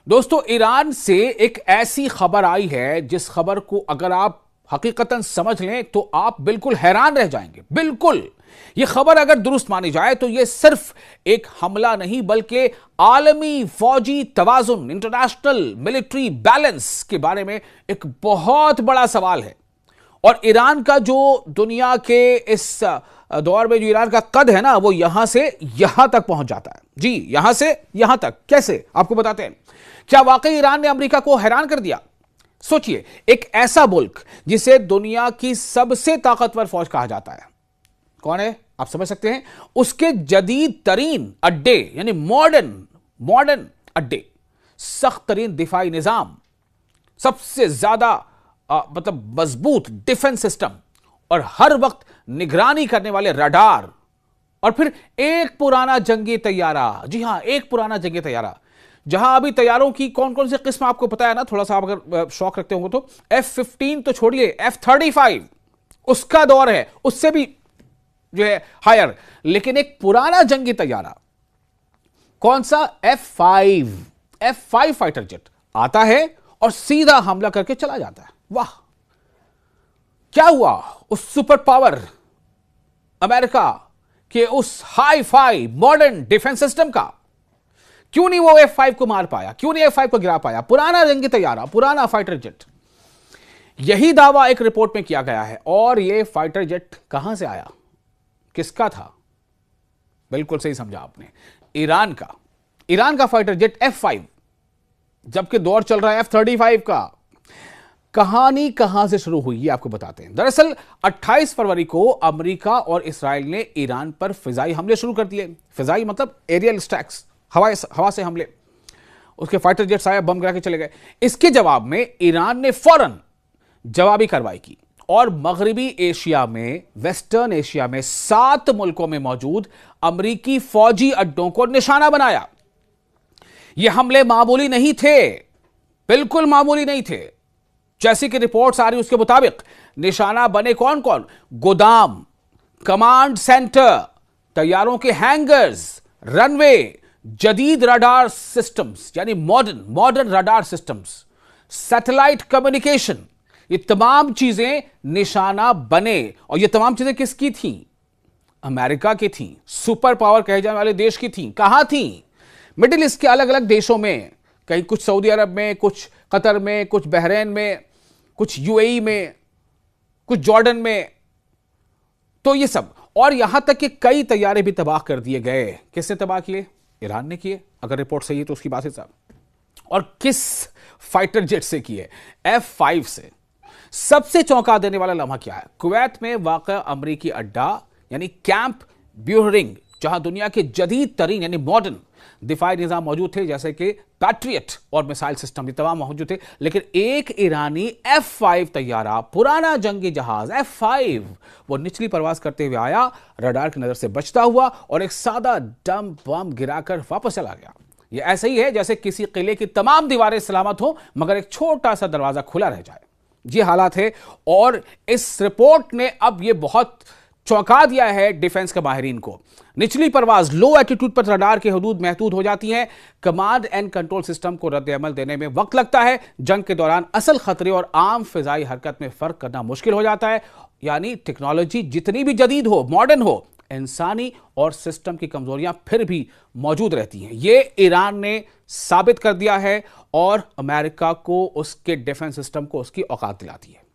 दोस्तों, ईरान से एक ऐसी खबर आई है जिस खबर को अगर आप हकीकतन समझ लें तो आप बिल्कुल हैरान रह जाएंगे। बिल्कुल, यह खबर अगर दुरुस्त मानी जाए तो यह सिर्फ एक हमला नहीं बल्कि आलमी फौजी तवाजुन, इंटरनेशनल मिलिट्री बैलेंस के बारे में एक बहुत बड़ा सवाल है। और ईरान का जो दुनिया के इस दौर में जो ईरान का कद है ना, वो यहां से यहां तक पहुंच जाता है। जी, यहां से यहां तक कैसे, आपको बताते हैं। क्या वाकई ईरान ने अमेरिका को हैरान कर दिया? सोचिए, एक ऐसा मुल्क जिसे दुनिया की सबसे ताकतवर फौज कहा जाता है, कौन है आप समझ सकते हैं? उसके जदीद तरीन अड्डे यानी मॉडर्न अड्डे, सख्त तरीन दिफाई निजाम, सबसे ज्यादा मतलब मजबूत डिफेंस सिस्टम और हर वक्त निगरानी करने वाले रडार, और फिर एक पुराना जंगी तैयारा। जी हां, एक पुराना जंगी तैयारा, जहां अभी तैयारों की कौन कौन सी किस्म आपको पता है ना, थोड़ा सा आप अगर शौक रखते होंगे तो F-15 तो छोड़िए, F-35 उसका दौर है, उससे भी जो है हायर। लेकिन एक पुराना जंगी तैयारा, कौन सा? F-5 फाइटर जेट आता है और सीधा हमला करके चला जाता है। वाह, क्या हुआ उस सुपर पावर अमेरिका के उस hi fi modern defence system का? क्यों नहीं वो F-5 को मार पाया? क्यों नहीं F-5 को गिरा पाया? पुराना जंगी तैयारा, पुराना फाइटर जेट। यही दावा एक रिपोर्ट में किया गया है। और ये फाइटर जेट कहां से आया, किसका था? बिल्कुल सही समझा आपने, ईरान का फाइटर जेट F-5, जबकि दौर चल रहा है F-35 का। कहानी कहां से शुरू हुई ये आपको बताते हैं। दरअसल 28 फरवरी को अमेरिका और इस्राएल ने ईरान पर फिजाई हमले शुरू कर दिए। फिजाई मतलब एरियल स्ट्राइक्स, हवा से हमले। उसके फाइटर जेट्स आए, बम गिरा के चले गए। इसके जवाब में ईरान ने फौरन जवाबी कार्रवाई की और मगरबी एशिया में, वेस्टर्न एशिया में 7 मुल्कों में मौजूद अमेरिकी फौजी अड्डों को निशाना बनाया। ये हमले मामूली नहीं थे, बिल्कुल मामूली नहीं थे। जैसी कि रिपोर्ट्स आ रही उसके मुताबिक निशाना बने कौन कौन? गोदाम, कमांड सेंटर, तैयारों के हैंगर्स, रनवे, जदीद रडार सिस्टम्स यानी modern radar systems, satellite communication, ये तमाम चीजें निशाना बने। और ये तमाम चीजें किसकी थी? अमेरिका की थी, सुपर पावर कहे जाने वाले देश की थी। कहां थी? मिडिल ईस्ट के अलग अलग देशों में, कहीं कुछ सऊदी अरब में, कुछ कतर में, कुछ बहरीन में, कुछ यूएई में, कुछ जॉर्डन में। तो ये सब, और यहां तक कि कई तैयारे भी तबाह कर दिए गए। किसने तबाह किए? ईरान ने किए, अगर रिपोर्ट सही है तो उसकी बात है साहब। और किस फाइटर जेट से किए? F-5 से। सबसे चौंका देने वाला लम्हा क्या है? कुवैत में वाक़ा अमरीकी अड्डा यानी कैंप ब्यूहरिंग, जहां दुनिया के जदीद तरीन यानी मॉडर्न दिफाई निजाम मौजूद थे, जैसे कि पैट्रियट और मिसाइल सिस्टम, ये तमाम मौजूद थे। लेकिन एक ईरानी F-5 तैयारा, पुराना जंगी जहाज F-5, वो निचली परवाज करते हुए आया, रडार की नजर से बचता हुआ और एक सादा डम बम गिराकर वापस चला गया। ये ऐसे ही है जैसे किसी किले की तमाम दीवारें सलामत हो मगर एक छोटा सा दरवाजा खुला रह जाए। ये हालात है। और इस रिपोर्ट ने अब ये बहुत चौंका दिया है डिफेंस के माहिरीन को। निचली परवाज, लो एटीट्यूड पर रडार के हदूद महदूद हो जाती हैं। कमांड एंड कंट्रोल सिस्टम को रद्द अमल देने में वक्त लगता है। जंग के दौरान असल खतरे और आम फिजाई हरकत में फर्क करना मुश्किल हो जाता है। यानी टेक्नोलॉजी जितनी भी जदीद हो, मॉडर्न हो, इंसानी और सिस्टम की कमजोरियां फिर भी मौजूद रहती हैं। यह ईरान ने साबित कर दिया है और अमेरिका को उसके डिफेंस सिस्टम को उसकी औकात दिलाती है।